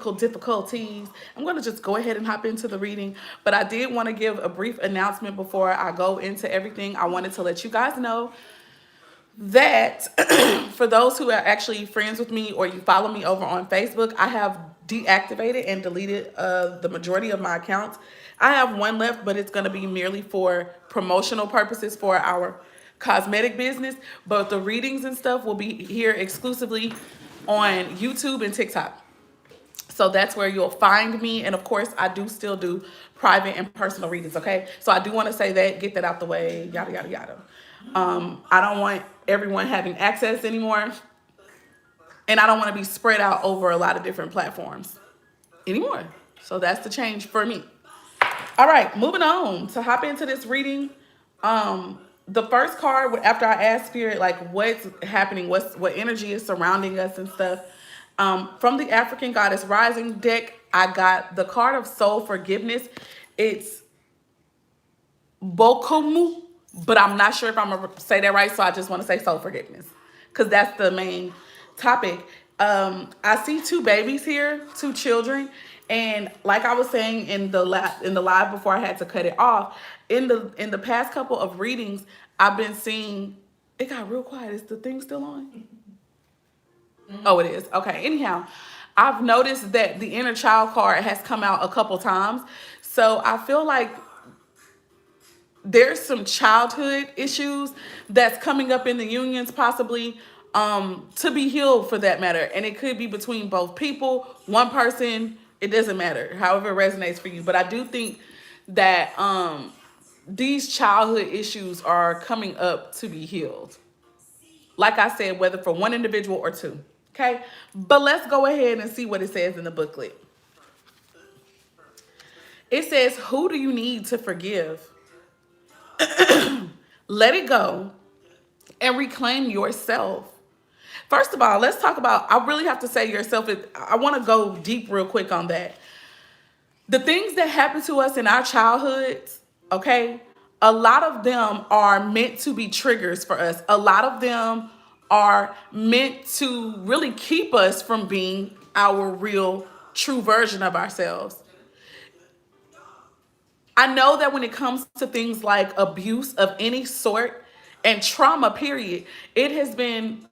difficulties. I'm going to just go ahead and hop into the reading, but I did want to give a brief announcement before I go into everything. I wanted to let you guys know that for those who are actually friends with me or you follow me over on Facebook, I have deactivated and deleted the majority of my accounts. I have one left, but it's going to be merely for promotional purposes for our cosmetic business. But the readings and stuff will be here exclusively on YouTube and TikTok. So that's where you'll find me. And of course, I do still do private and personal readings. Okay. So I do want to say that, get that out the way, yada, yada, yada. I don't want everyone having access anymore. And I don't want to be spread out over a lot of different platforms anymore. So that's the change for me. All right, moving on to hop into this reading. The first card, after I asked Spirit, like what's happening, what energy is surrounding us and stuff. From the African Goddess Rising deck, I got the card of soul forgiveness. It's Bokomu, but I'm not sure if I'm gonna say that right, so I just want to say soul forgiveness because that's the main topic. I see two babies here, two children, and like I was saying in the live before I had to cut it off, in the past couple of readings, I've been seeing it got real quiet. Is the thing still on? Oh, it is. Okay. Anyhow, I've noticed that the inner child card has come out a couple times, so I feel like there's some childhood issues that's coming up in the unions possibly to be healed for that matter, and it could be between both people, one person, it doesn't matter, however it resonates for you. But I do think that these childhood issues are coming up to be healed, like I said, whether for one individual or two. Okay, but let's go ahead and see what it says in the booklet. It says, who do you need to forgive? Let it go and reclaim yourself. First of all, let's talk about, I really have to say yourself. I want to go deep real quick on that. The things that happen to us in our childhoods, okay, a lot of them are meant to be triggers for us. A lot of them are meant to really keep us from being our real, true version of ourselves. I know that when it comes to things like abuse of any sort and trauma, period, it has been,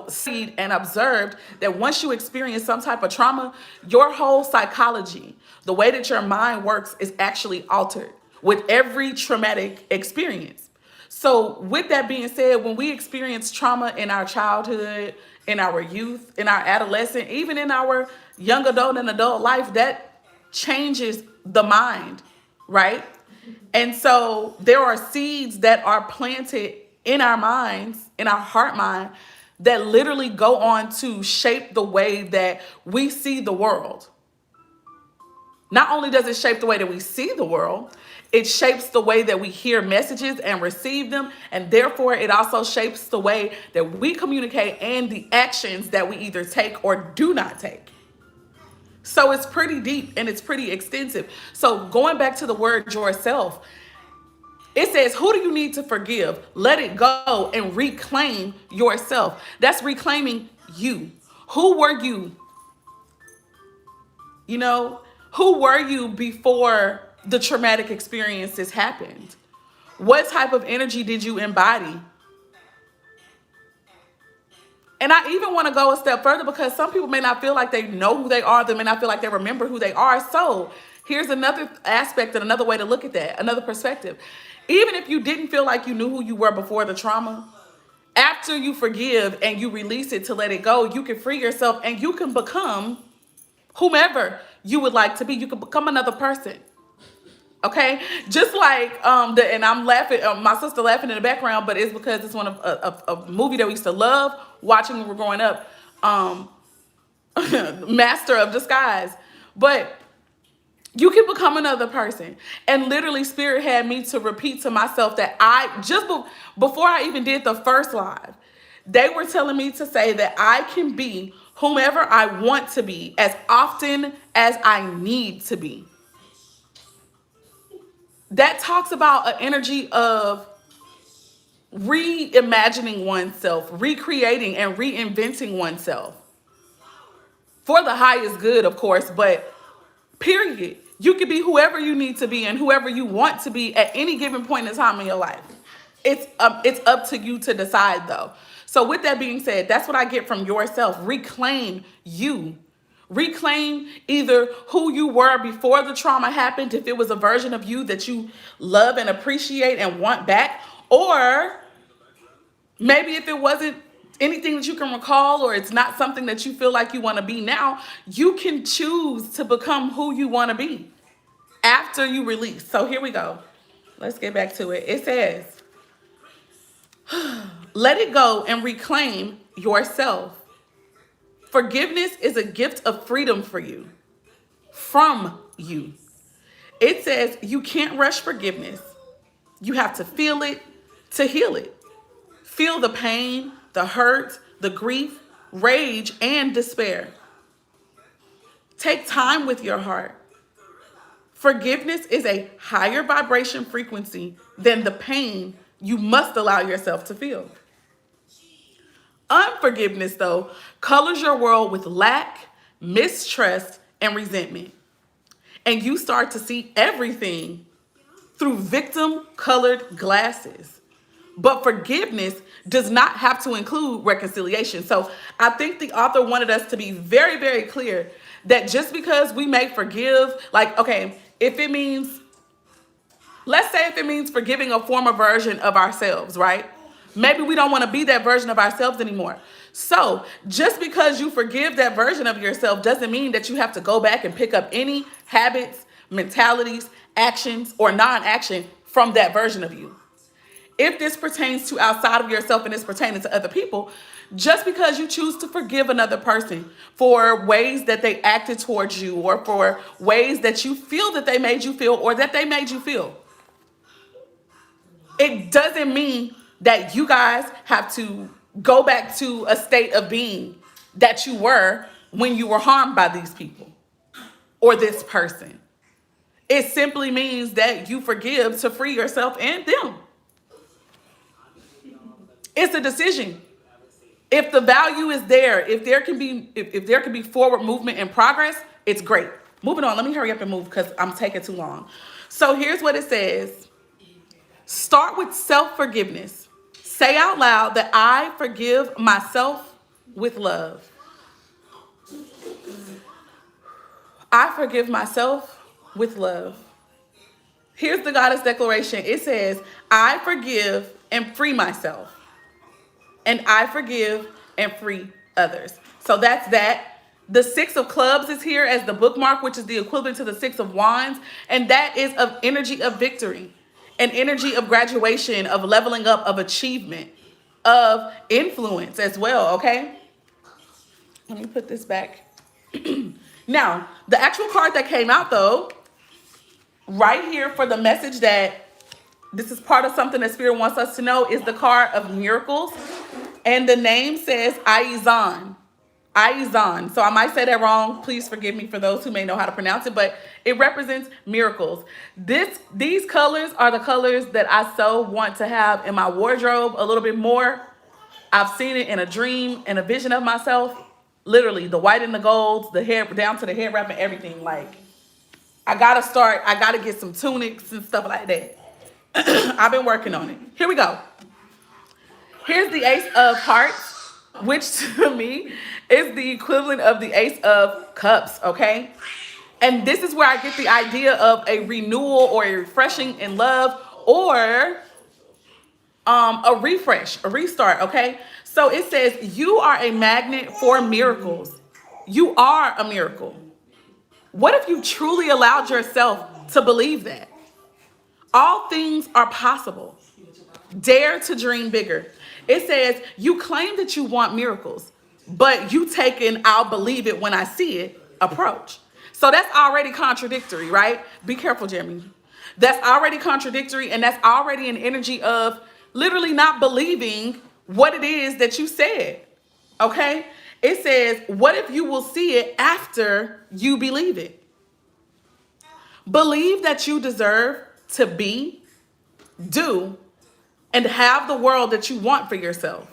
studied and observed that once you experience some type of trauma, your whole psychology, the way that your mind works, is actually altered with every traumatic experience. So, with that being said, when we experience trauma in our childhood, in our youth, in our adolescent, even in our young adult and adult life, that changes the mind, right? And so there are seeds that are planted in our minds, in our heart mind, that literally go on to shape the way that we see the world. Not only does it shape the way that we see the world, it shapes the way that we hear messages and receive them. And therefore, it also shapes the way that we communicate and the actions that we either take or do not take. So it's pretty deep and it's pretty extensive. So going back to the word yourself, it says, who do you need to forgive? Let it go and reclaim yourself. That's reclaiming you. Who were you? You know, who were you before the traumatic experiences happened? What type of energy did you embody? And I even want to go a step further because some people may not feel like they know who they are. They may not feel like they remember who they are. So here's another aspect and another way to look at that, another perspective. Even if you didn't feel like you knew who you were before the trauma, after you forgive and you release it to let it go, you can free yourself and you can become whomever you would like to be. You can become another person. Okay, just like and I'm laughing, my sister laughing in the background, but it's because it's one of a movie that we used to love watching when we were growing up, Master of Disguise. But you can become another person. And literally, Spirit had me to repeat to myself that before I even did the first live, they were telling me to say that I can be whomever I want to be as often as I need to be. That talks about an energy of reimagining oneself, recreating and reinventing oneself. for the highest good, of course, but period. You can be whoever you need to be and whoever you want to be at any given point in time in your life. It's up to you to decide though. So with that being said, that's what I get from yourself. Reclaim you. Reclaim either who you were before the trauma happened, if it was a version of you that you love and appreciate and want back, or maybe if it wasn't anything that you can recall, or it's not something that you feel like you want to be now, you can choose to become who you want to be after you release. So here we go. Let's get back to it. It says, let it go and reclaim yourself. Forgiveness is a gift of freedom for you, from you. It says you can't rush forgiveness. You have to feel it to heal it. Feel the pain, the hurt, the grief, rage, and despair. Take time with your heart. Forgiveness is a higher vibration frequency than the pain you must allow yourself to feel. Unforgiveness, though, colors your world with lack, mistrust, and resentment. And you start to see everything through victim-colored glasses. But forgiveness does not have to include reconciliation. So I think the author wanted us to be very, very clear that just because we may forgive, like, okay, if it means, let's say if it means forgiving a former version of ourselves, right? Maybe we don't want to be that version of ourselves anymore. So just because you forgive that version of yourself doesn't mean that you have to go back and pick up any habits, mentalities, actions, or non-action from that version of you. If this pertains to outside of yourself and it's pertaining to other people, just because you choose to forgive another person for ways that they acted towards you, or for ways that you feel that they made you feel, or that they made you feel, it doesn't mean that you guys have to go back to a state of being that you were when you were harmed by these people or this person. It simply means that you forgive to free yourself and them. It's a decision. If the value is there, if there can be forward movement and progress, it's great. Moving on. Let me hurry up and move because I'm taking too long. So here's what it says. Start with self-forgiveness. Say out loud that I forgive myself with love. I forgive myself with love. Here's the goddess declaration. It says, I forgive and free myself. And I forgive and free others. So that's that. The 6 of clubs is here as the bookmark, which is the equivalent to the 6 of wands. And that is of energy of victory, an energy of graduation, of leveling up, of achievement, of influence as well, okay? Let me put this back. Now, the actual card that came out, though, right here for the message that this is part of something that Spirit wants us to know, is the card of miracles. And the name says Aizan. Aizan. So I might say that wrong. Please forgive me for those who may know how to pronounce it, but it represents miracles. These colors are the colors that I so want to have in my wardrobe a little bit more. I've seen it in a dream and a vision of myself. Literally, the white and the golds, the hair down to the hair wrap and everything. Like, I gotta get some tunics and stuff like that. I've been working on it. Here we go. Here's the Ace of Hearts, which to me is the equivalent of the Ace of Cups, okay? And this is where I get the idea of a renewal or a refreshing in love, or a refresh, a restart, okay? So it says you are a magnet for miracles. You are a miracle. What if you truly allowed yourself to believe that? All things are possible. Dare to dream bigger. It says you claim that you want miracles, but you take an I'll believe it when I see it approach. So that's already contradictory, right? Be careful, Jeremy. That's already contradictory, and that's already an energy of literally not believing what it is that you said, okay? It says, what if you will see it after you believe it? Believe that you deserve to be, do, and have the world that you want for yourself.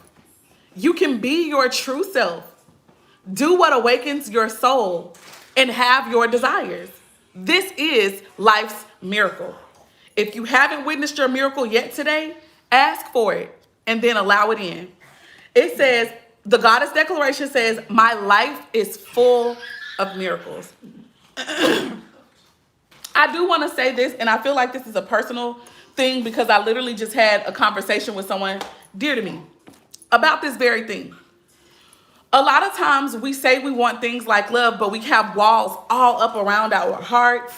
You can be your true self. Do what awakens your soul and have your desires. This is life's miracle. If you haven't witnessed your miracle yet today, ask for it and then allow it in. It says, the goddess declaration says, my life is full of miracles. I do want to say this, and I feel like this is a personal thing because I literally just had a conversation with someone dear to me about this very thing. A lot of times we say we want things like love, but we have walls all up around our hearts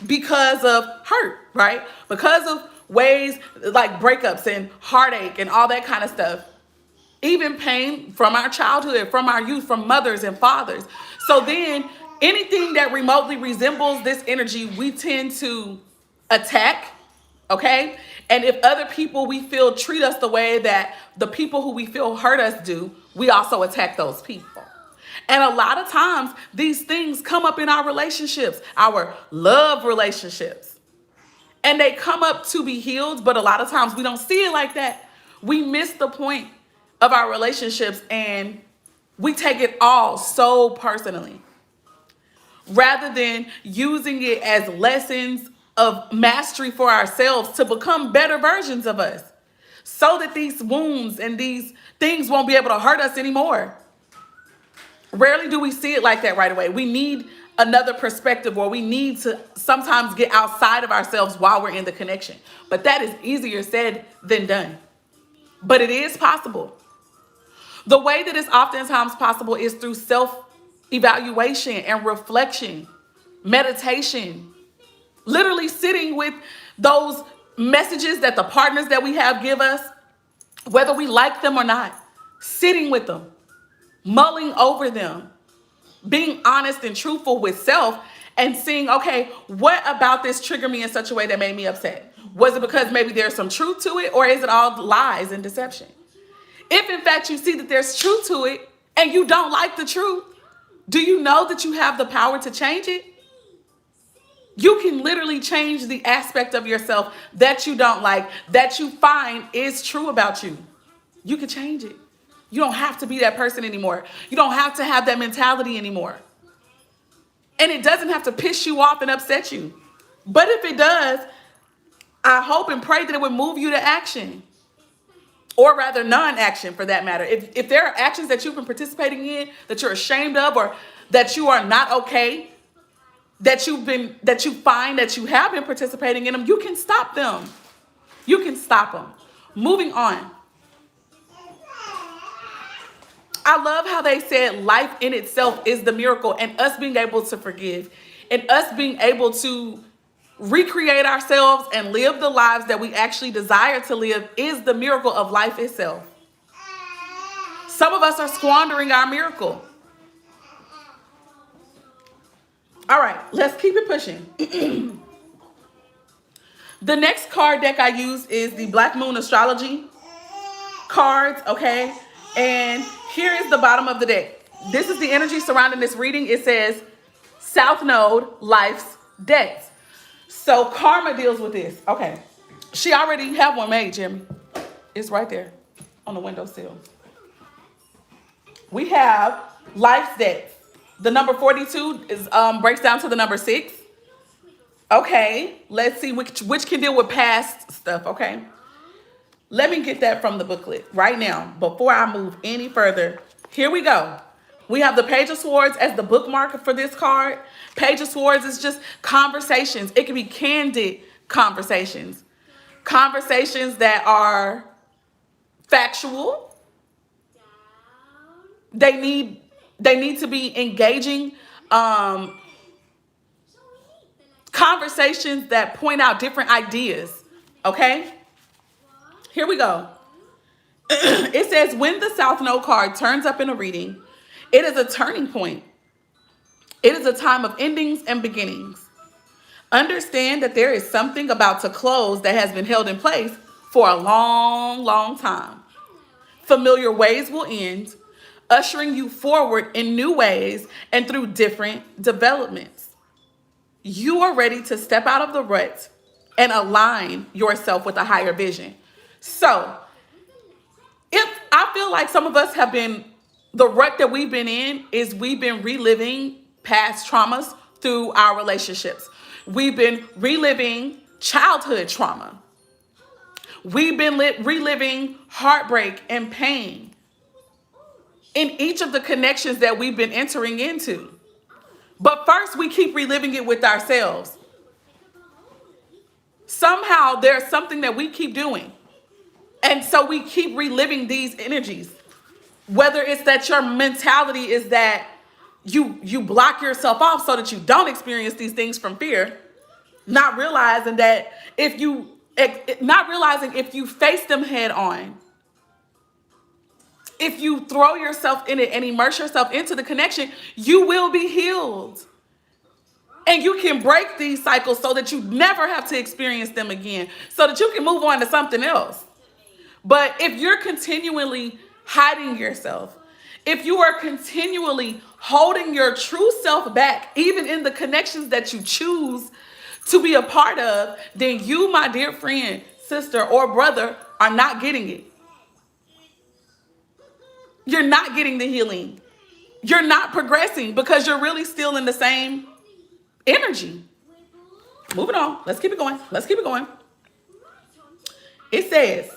because of hurt, right? Because of ways like breakups and heartache and all that kind of stuff. Even pain from our childhood, from our youth, from mothers and fathers. So then anything that remotely resembles this energy, we tend to attack, okay? And if other people we feel treat us the way that the people who we feel hurt us do, we also attack those people. And a lot of times these things come up in our relationships, our love relationships. And they come up to be healed, but a lot of times we don't see it like that. We miss the point of our relationships and we take it all so personally rather than using it as lessons of mastery for ourselves to become better versions of us so that these wounds and these things won't be able to hurt us anymore. Rarely do we see it like that right away. We need another perspective, or we need to sometimes get outside of ourselves while we're in the connection. But that is easier said than done. But it is possible. The way that it's oftentimes possible is through self-evaluation and reflection, meditation, literally sitting with those messages that the partners that we have give us, whether we like them or not, sitting with them, mulling over them, being honest and truthful with self and seeing, okay, what about this triggered me in such a way that made me upset? Was it because maybe there's some truth to it, or is it all lies and deception? If in fact you see that there's truth to it and you don't like the truth, do you know that you have the power to change it? You can literally change the aspect of yourself that you don't like, that you find is true about you. You can change it. You don't have to be that person anymore. You don't have to have that mentality anymore. And it doesn't have to piss you off and upset you. But if it does, I hope and pray that it would move you to action. Or rather non-action for that matter. If there are actions that you've been participating in that you're ashamed of, or that you are not okay, that you find that you have been participating in them, you can stop them. You can stop them. Moving on. I love how they said life in itself is the miracle, and us being able to forgive and us being able to recreate ourselves and live the lives that we actually desire to live is the miracle of life itself. Some of us are squandering our miracle. All right, let's keep it pushing. The next card deck I use is the Black Moon Astrology cards, okay? And here is the bottom of the deck. This is the energy surrounding this reading. It says South Node, Life's Debts. So karma deals with this. Okay. She already have one made, Jimmy. It's right there on the windowsill. We have life's debts. The number 42 is breaks down to the number 6. Okay. Let's see which can deal with past stuff. Okay. Let me get that from the booklet right now before I move any further. Here we go. We have the Page of Swords as the bookmark for this card. Page of Swords is just conversations. It can be candid conversations. Conversations that are factual. They need to be engaging. Conversations that point out different ideas. Okay? Here we go. It says, when the South Node card turns up in a reading, it is a turning point. It is a time of endings and beginnings. Understand that there is something about to close that has been held in place for a long, long time. Familiar ways will end, ushering you forward in new ways and through different developments. You are ready to step out of the rut and align yourself with a higher vision. So, if I feel like some of us have been The rut that we've been in is we've been reliving past traumas through our relationships. We've been reliving childhood trauma. We've been reliving heartbreak and pain in each of the connections that we've been entering into. But first, we keep reliving it with ourselves. Somehow, there's something that we keep doing. And so we keep reliving these energies. Whether it's that your mentality is that you block yourself off so that you don't experience these things from fear, not realizing that if you face them head on, if you throw yourself in it and immerse yourself into the connection, you will be healed. And you can break these cycles so that you never have to experience them again, so that you can move on to something else. But if you're continually hiding yourself, if you are continually holding your true self back, even in the connections that you choose to be a part of, then you, my dear friend, sister, or brother, are not getting it. You're not getting the healing. You're not progressing because you're really still in the same energy. Moving on. Let's keep it going. Let's keep it going. It says,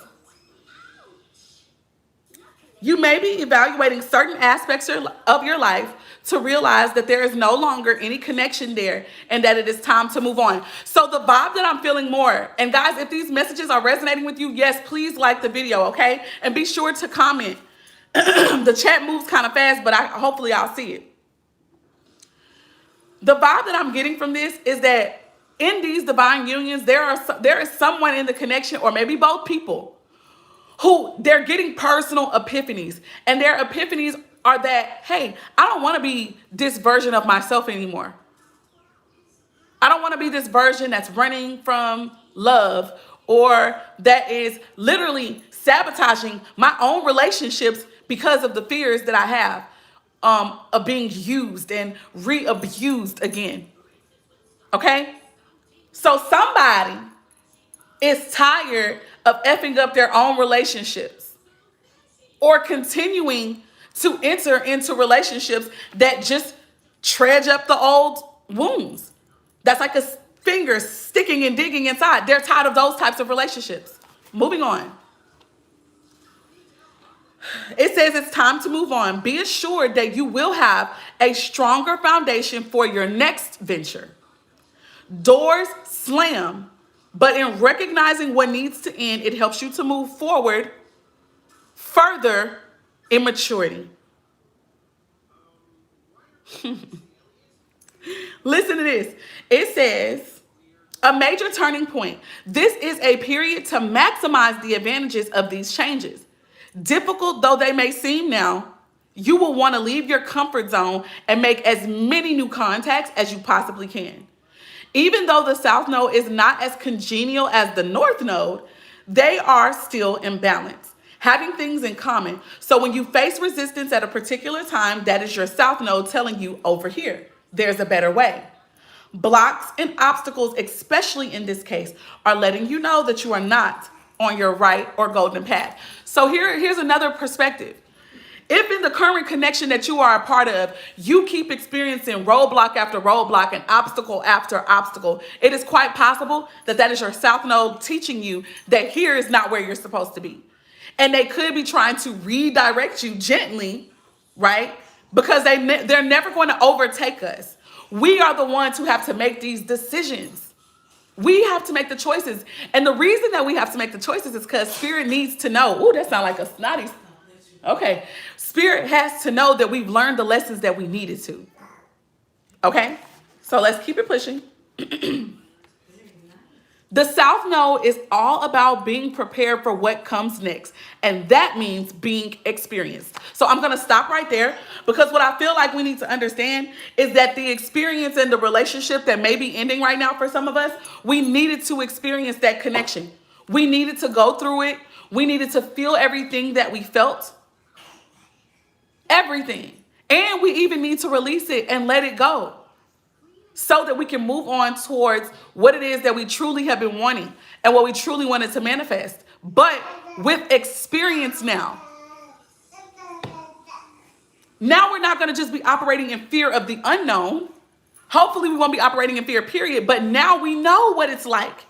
you may be evaluating certain aspects of your life to realize that there is no longer any connection there and that it is time to move on. So the vibe that I'm feeling more, and guys, if these messages are resonating with you, yes, please like the video, okay? And be sure to comment. The chat moves kind of fast, but hopefully I'll see it. The vibe that I'm getting from this is that in these divine unions, there is someone in the connection, or maybe both people, who they're getting personal epiphanies. And their epiphanies are that, hey, I don't want to be this version of myself anymore. I don't want to be this version that's running from love, or that is literally sabotaging my own relationships because of the fears that I have of being used and re-abused again. Okay? So somebody is tired of effing up their own relationships, or continuing to enter into relationships that just dredge up the old wounds. That's like a finger sticking and digging inside. They're tired of those types of relationships. Moving on. It says it's time to move on. Be assured that you will have a stronger foundation for your next venture. Doors slam, but in recognizing what needs to end, it helps you to move forward further in maturity. Listen to this. It says, a major turning point. This is a period to maximize the advantages of these changes. Difficult though they may seem now, you will want to leave your comfort zone and make as many new contacts as you possibly can. Even though the South Node is not as congenial as the North Node, they are still in balance, having things in common. So when you face resistance at a particular time, that is your South Node telling you, over here, there's a better way. Blocks and obstacles, especially in this case, are letting you know that you are not on your right or golden path. So here's another perspective. If in the current connection that you are a part of, you keep experiencing roadblock after roadblock and obstacle after obstacle, it is quite possible that that is your South Node teaching you that here is not where you're supposed to be. And they could be trying to redirect you gently, right? Because they're never going to overtake us. We are the ones who have to make these decisions. We have to make the choices. And the reason that we have to make the choices is because Spirit needs to know. Ooh, that sounds like a snotty. Okay. Spirit has to know that we've learned the lessons that we needed to. Okay? So let's keep it pushing. The South Node is all about being prepared for what comes next. And that means being experienced. So I'm going to stop right there, because what I feel like we need to understand is that the experience in the relationship that may be ending right now for some of us, we needed to experience that connection. We needed to go through it. We needed to feel everything that we felt. Everything. And we even need to release it and let it go, so that we can move on towards what it is that we truly have been wanting and what we truly wanted to manifest, but with experience now. Now we're not going to just be operating in fear of the unknown. Hopefully we won't be operating in fear, period. But now we know what it's like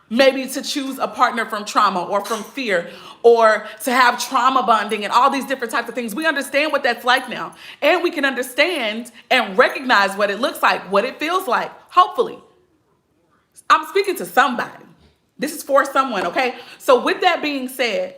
maybe to choose a partner from trauma or from fear, or to have trauma bonding and all these different types of things. We understand what that's like now. And we can understand and recognize what it looks like, what it feels like, hopefully. I'm speaking to somebody. This is for someone, okay? So with that being said,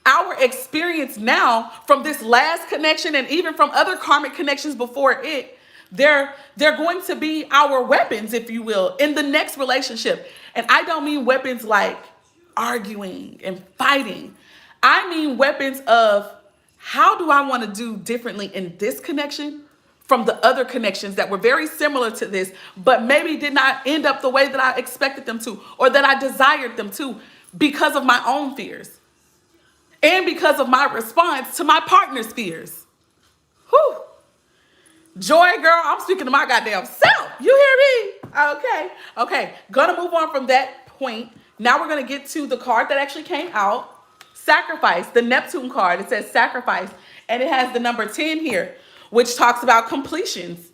our experience now from this last connection and even from other karmic connections before it, they're going to be our weapons, if you will, in the next relationship. And I don't mean weapons like arguing and fighting. I mean weapons of how do I want to do differently in this connection from the other connections that were very similar to this, but maybe did not end up the way that I expected them to, or that I desired them to, because of my own fears and because of my response to my partner's fears. Whew. Joy, girl, I'm speaking to my goddamn self. You hear me? Okay. Gonna move on from that point. Now we're gonna get to the card that actually came out. Sacrifice, the Neptune card. It says sacrifice, and it has the number 10 here, which talks about completions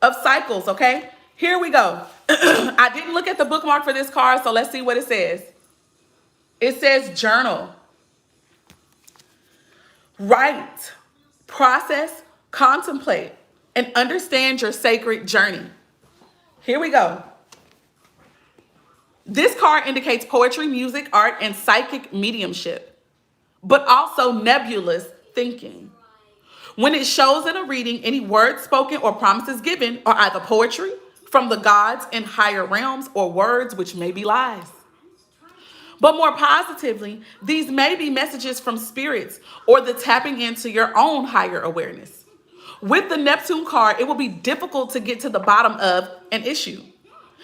of cycles, okay? Here we go. I didn't look at the bookmark for this card, so let's see what it says. It says journal. Write, process, contemplate, and understand your sacred journey. Here we go. This card indicates poetry, music, art, and psychic mediumship, but also nebulous thinking. When it shows in a reading, any words spoken or promises given are either poetry from the gods in higher realms or words which may be lies. But more positively, these may be messages from spirits or the tapping into your own higher awareness. With the Neptune card, it will be difficult to get to the bottom of an issue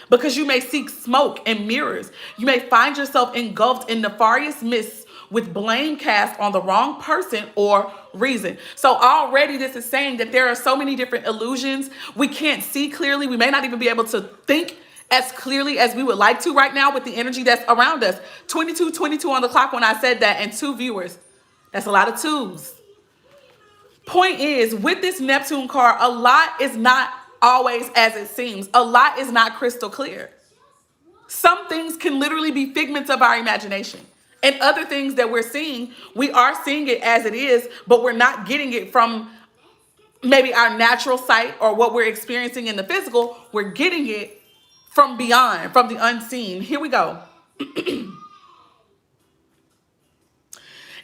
because you may seek smoke and mirrors. You may find yourself engulfed in nefarious mists with blame cast on the wrong person or reason. So already this is saying that there are so many different illusions. We can't see clearly. We may not even be able to think as clearly as we would like to right now with the energy that's around us. 22:22 on the clock when I said that, and 2 viewers. That's a lot of 2s. Point is, with this Neptune card, a lot is not always as it seems. A lot is not crystal clear. Some things can literally be figments of our imagination. And other things that we're seeing, we are seeing it as it is, but we're not getting it from maybe our natural sight or what we're experiencing in the physical. We're getting it from beyond, from the unseen. Here we go.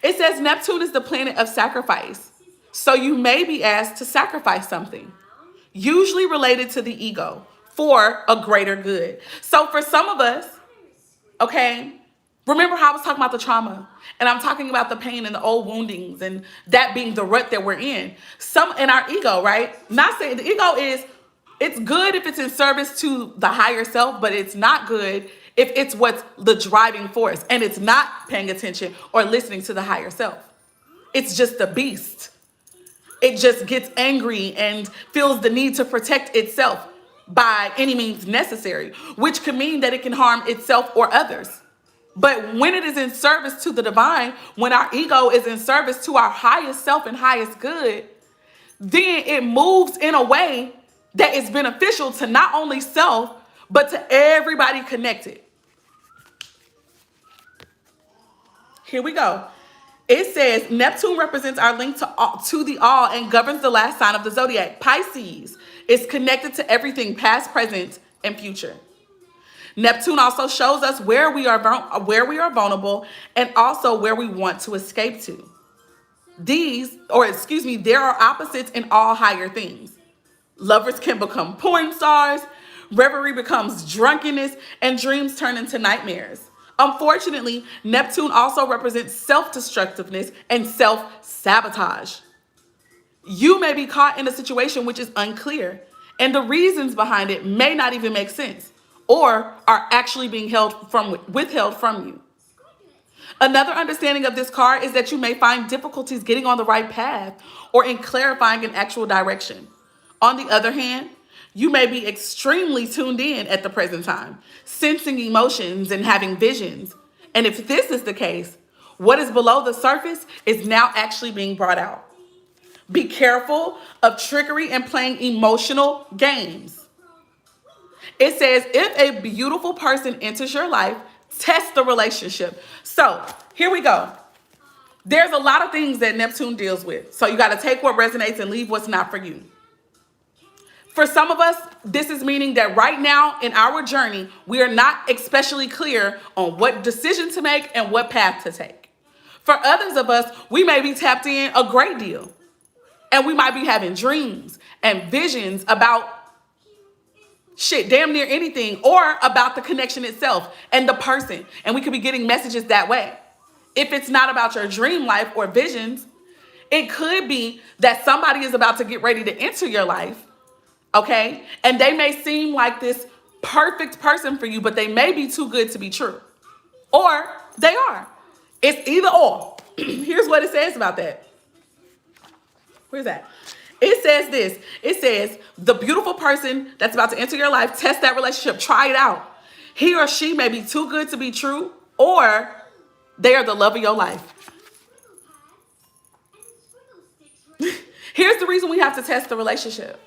It says Neptune is the planet of sacrifice. So you may be asked to sacrifice something, usually related to the ego, for a greater good. So for some of us, okay, remember how I was talking about the trauma, and I'm talking about the pain and the old woundings and that being the rut that we're in. Some in our ego, right? Not saying the ego is, it's good if it's in service to the higher self, but it's not good if it's what's the driving force and it's not paying attention or listening to the higher self. It's just a beast. It just gets angry and feels the need to protect itself by any means necessary, which could mean that it can harm itself or others. But when it is in service to the divine, when our ego is in service to our highest self and highest good, then it moves in a way that is beneficial to not only self, but to everybody connected. Here we go. It says Neptune represents our link to the all and governs the last sign of the zodiac. Pisces is connected to everything past, present, and future. Neptune also shows us where we are vulnerable and also where we want to escape to. There are opposites in all higher things. Lovers can become porn stars, reverie becomes drunkenness, and dreams turn into nightmares. Unfortunately, Neptune also represents self-destructiveness and self-sabotage. You may be caught in a situation which is unclear, and the reasons behind it may not even make sense or are actually being withheld from you. Another understanding of this card is that you may find difficulties getting on the right path or in clarifying an actual direction. On the other hand, you may be extremely tuned in at the present time, sensing emotions and having visions. And if this is the case, what is below the surface is now actually being brought out. Be careful of trickery and playing emotional games. It says, if a beautiful person enters your life, test the relationship. So here we go. There's a lot of things that Neptune deals with. So you got to take what resonates and leave what's not for you. For some of us, this is meaning that right now in our journey, we are not especially clear on what decision to make and what path to take. For others of us, we may be tapped in a great deal. And we might be having dreams and visions about shit, damn near anything, or about the connection itself and the person. And we could be getting messages that way. If it's not about your dream life or visions, it could be that somebody is about to get ready to enter your life, okay? And they may seem like this perfect person for you, but they may be too good to be true. Or they are. It's either or. Here's what it says about that. Where's that? It says this. It says, the beautiful person that's about to enter your life, test that relationship, try it out. He or she may be too good to be true, or they are the love of your life. Here's the reason we have to test the relationship.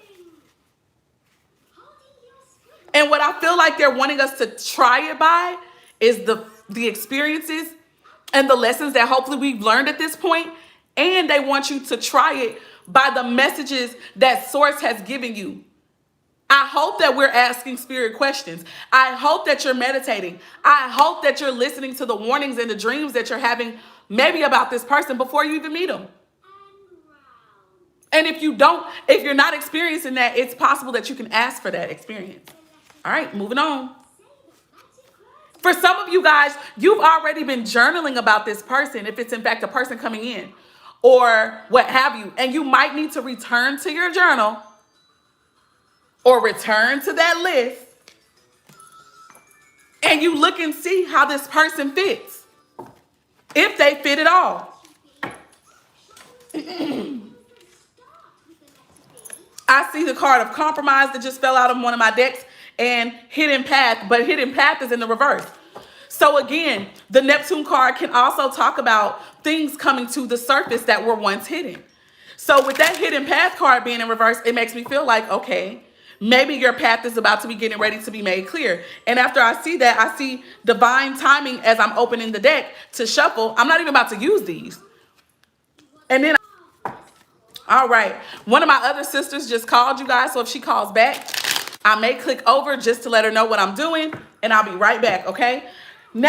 And what I feel like they're wanting us to try it by is the experiences and the lessons that hopefully we've learned at this point. And they want you to try it by the messages that Source has given you. I hope that we're asking spirit questions. I hope that you're meditating. I hope that you're listening to the warnings and the dreams that you're having maybe about this person before you even meet them. And if you're not experiencing that, it's possible that you can ask for that experience. All right, moving on. For some of you guys, you've already been journaling about this person, if it's in fact a person coming in or what have you. And you might need to return to your journal or return to that list and you look and see how this person fits, if they fit at all. I see the card of compromise that just fell out of one of my decks and hidden path, but hidden path is in the reverse. So again, the Neptune card can also talk about things coming to the surface that were once hidden. So with that hidden path card being in reverse, it makes me feel like, okay, maybe your path is about to be getting ready to be made clear. And after I see that, I see divine timing as I'm opening the deck to shuffle. I'm not even about to use these. And then, all right, one of my other sisters just called you guys. So if she calls back, I may click over just to let her know what I'm doing and I'll be right back, okay? Now,